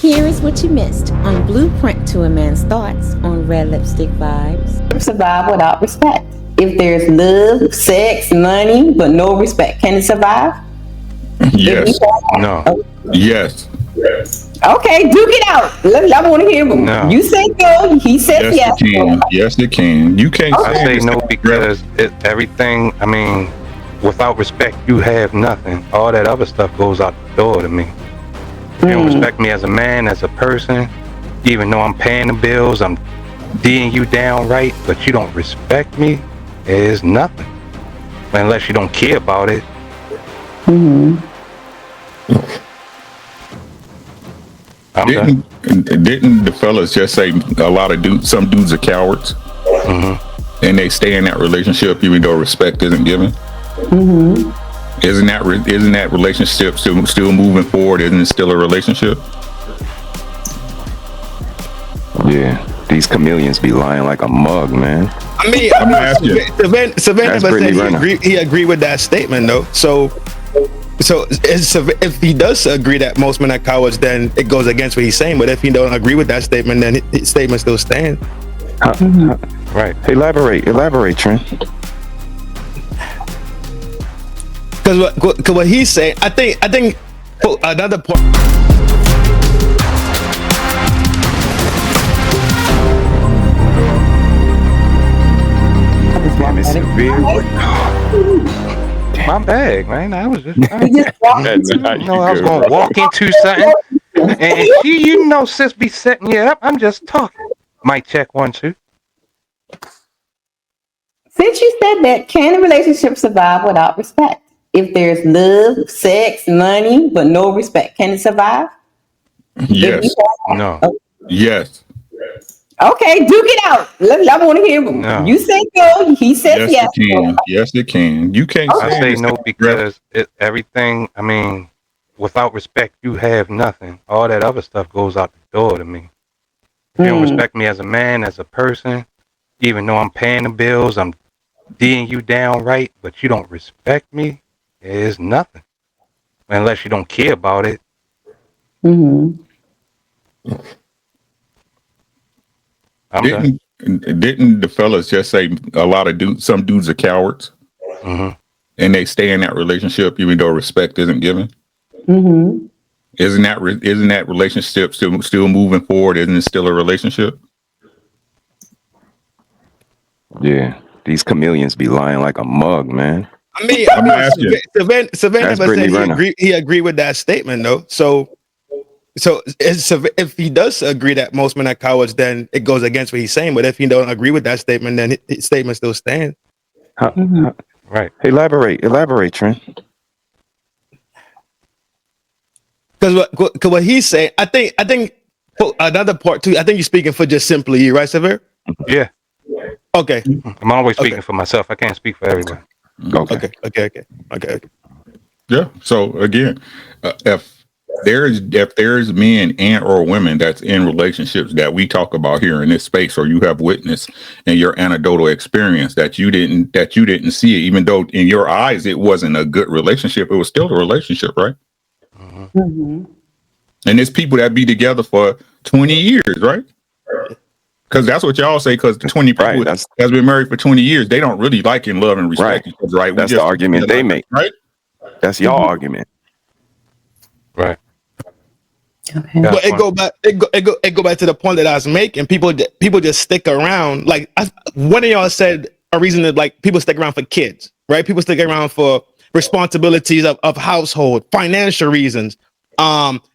Here is what you missed on Blueprint to a Man's Thoughts on Red Lipstick Vibes. Survive without respect. If there's love, sex, money, but no respect, can it survive? Yes. No. Oh. Yes. Okay, duke it out. I want to hear him. No. You say go. He says yes. Yes, it can. Yes, it can. You can't say no because everything, I mean, without respect, you have nothing. All that other stuff goes out the door to me. You don't respect me as a man, as a person, even though I'm paying the bills, I'm D'ing you down right, but you don't respect me, it is nothing. Unless you don't care about it. Didn't the fellas just say a lot of some dudes are cowards? And they stay in that relationship even though respect isn't given? Isn't that relationship still moving forward? Isn't it still a relationship? Yeah, these chameleons be lying like a mug, man. I mean Savannah said he agreed with that statement though. So if he does agree that most men are cowards, then it goes against what he's saying. But if he don't agree with that statement, then his statement still stands. Right. Elaborate, Trent. Because what he's saying, I think another point. My bag, man. I was just I was gonna walk into something, and she, sis be setting you up. I'm just talking. Mic check 1 2. Since you said that, can a relationship survive without respect? If there's love, sex, money, but no respect, can it survive? Yes. No. Yes. Okay, duke it out. I want to hear him. No. You say go. He says yes. It can. Yes, it can. You can't say no because everything, I mean, without respect, you have nothing. All that other stuff goes out the door to me. You don't respect me as a man, as a person, even though I'm paying the bills, I'm D'ing you down right, but you don't respect me, it is nothing. Unless you don't care about it. Didn't the fellas just say a lot of some dudes are cowards? And they stay in that relationship even though respect isn't given? Isn't that relationship still moving forward? Isn't it still a relationship? Yeah, these chameleons be lying like a mug, man. I mean Savannah said he agreed with that statement though. So if he does agree that most men are cowards, then it goes against what he's saying. But if he don't agree with that statement, then his statement still stands. Right. Elaborate, Trent. Because what he's saying, I think another part too. I think you're speaking for just simply you, right, Sever? Yeah. Okay. I'm always speaking for myself. I can't speak for everybody. Okay. Yeah. So again, if there's men and or women that's in relationships that we talk about here in this space, or you have witnessed in your anecdotal experience that you didn't see it, even though in your eyes it wasn't a good relationship, it was still a relationship, right? And there's people that be together for 20 years, right? Because that's what y'all say. Because 20 people that's been married for 20 years, they don't really like and love and respect each other, right? That's the argument they make, right? That's your argument, right? Okay. But it go back to the point that I was making. People just stick around. Like one of y'all said, a reason that like people stick around for kids, right? People stick around for responsibilities of household, financial reasons.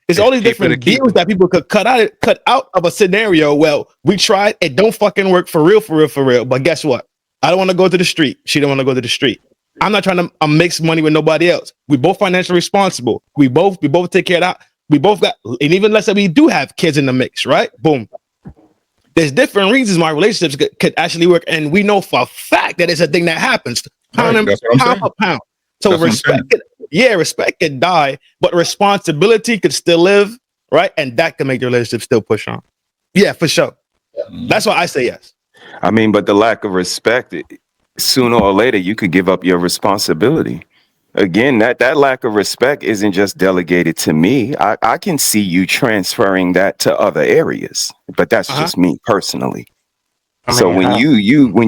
It's all these different deals that people could cut out of a scenario. Well, we tried, it don't fucking work for real. But guess what? I don't want to go to the street. She don't want to go to the street. I'm not trying to mix money with nobody else. We both financially responsible. We both take care of that. We both got, and even let's say we do have kids in the mix, right? Boom. There's different reasons why relationships could actually work, and we know for a fact that it's a thing that happens pound for pound. So respect could die, but responsibility could still live, right? And that can make the relationship still push on. Yeah, for sure. That's why I say yes. I mean, but the lack of respect, sooner or later, you could give up your responsibility. again, that lack of respect isn't just delegated to me. I can see you transferring that to other areas, but that's just me personally. So when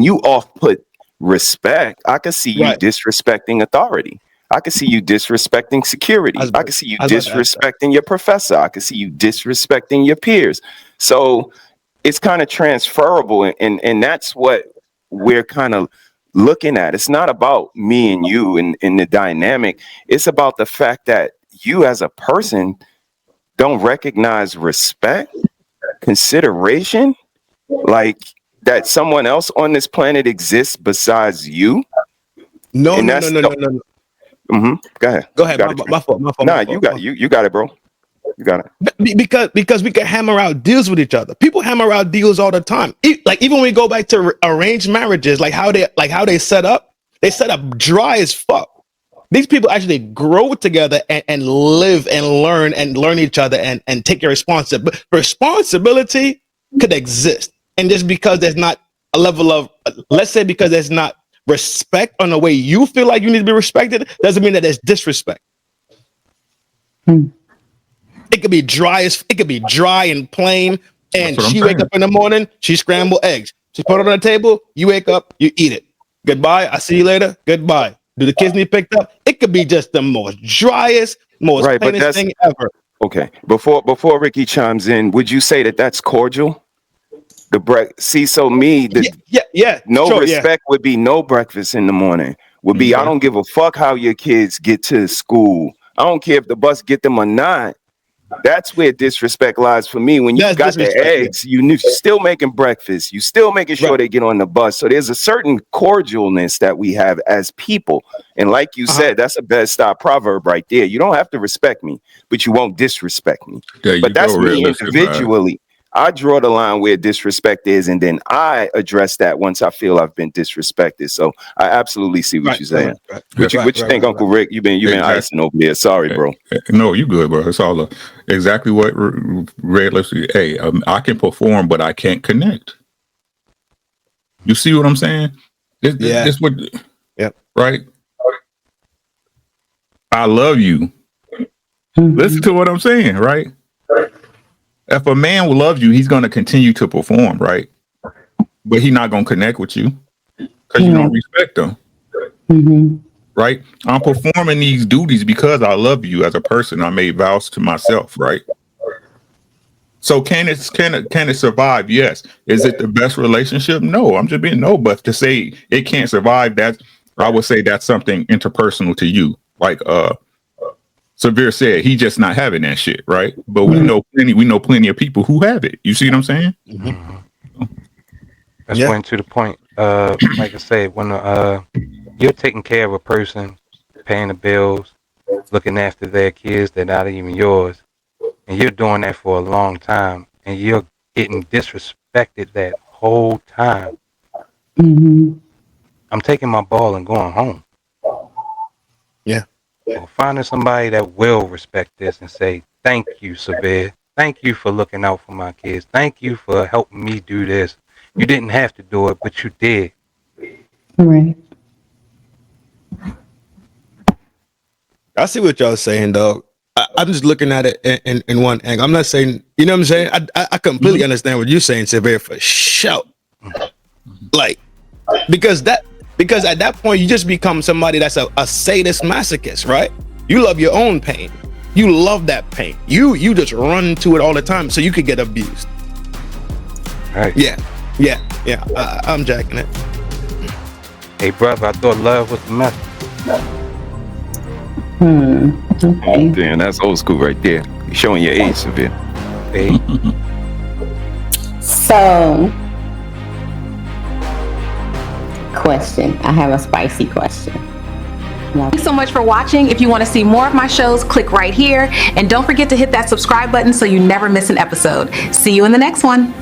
you off put respect, I can see you disrespecting authority. I can see you disrespecting security. I can see you disrespecting your professor. I can see you disrespecting your peers. So it's kind of transferable, and that's what we're kind of looking at. It's not about me and you and the dynamic. It's about the fact that you as a person don't recognize respect, consideration, like that someone else on this planet exists besides you. No. Mm-hmm. Go ahead. My fault. Nah, you got it, bro. You got it. Because we can hammer out deals with each other. People hammer out deals all the time. Like even when we go back to arranged marriages, like how they set up dry as fuck. These people actually grow together and live and learn each other and take your responsibility. Responsibility could exist. And just because there's not a level of, let's say because there's not respect on the way you feel like you need to be respected, doesn't mean that there's disrespect. It could be dry and plain. And she wake up in the morning, she scramble eggs. She put it on the table, you wake up, you eat it. Goodbye, I see you later, goodbye. Do the kids need picked up? It could be just the most driest, most plainest thing ever. Okay, before Ricky chimes in, would you say that that's cordial? Respect would be no breakfast in the morning. Would be I don't give a fuck how your kids get to school. I don't care if the bus get them or not. That's where disrespect lies for me. When you got the eggs, you still making breakfast. You still making sure they get on the bus. So there's a certain cordialness that we have as people. And like you said, that's a bed-stop proverb right there. You don't have to respect me, but you won't disrespect me. But that's me individually. I draw the line where disrespect is, and then I address that once I feel I've been disrespected. So I absolutely see what you're saying. What you think, Uncle Rick? You've been icing over there. Sorry, bro. No, you good, bro. It's all exactly what Red Lipstick. Hey, I can perform, but I can't connect. You see what I'm saying? This what? Yep. Right. I love you. Listen to what I'm saying, right? If a man will love you, he's going to continue to perform, right? But he's not going to connect with you because you don't respect him, right? I'm performing these duties because I love you as a person. I made vows to myself, right? So can it survive? Yes. Is it the best relationship? No. I'm just being But to say it can't survive, that I would say that's something interpersonal to you, like Severe said, he just not having that shit, right? But we know plenty of people who have it. You see what I'm saying? That's going to the point. Like I said, when you're taking care of a person, paying the bills, looking after their kids, they're not even yours, and you're doing that for a long time, and you're getting disrespected that whole time. I'm taking my ball and going home. Yeah. So finding somebody that will respect this and say, thank you, Severe. Thank you for looking out for my kids. Thank you for helping me do this. You didn't have to do it, but you did. Right. I see what y'all saying, dog. I'm just looking at it in one angle. I'm not saying, you know what I'm saying? I completely understand what you're saying, Severe, for sure. Like, because at that point, you just become somebody that's a sadist masochist, right? You love your own pain. You love that pain. You just run to it all the time so you could get abused. Right. Yeah. I'm jacking it. Hey, brother, I thought love was the method. Okay. Damn, that's old school right there. You're showing your age, Severe. Hey. So, question. I have a spicy question. Thanks so much for watching. If you want to see more of my shows, click right here. And don't forget to hit that subscribe button so you never miss an episode. See you in the next one.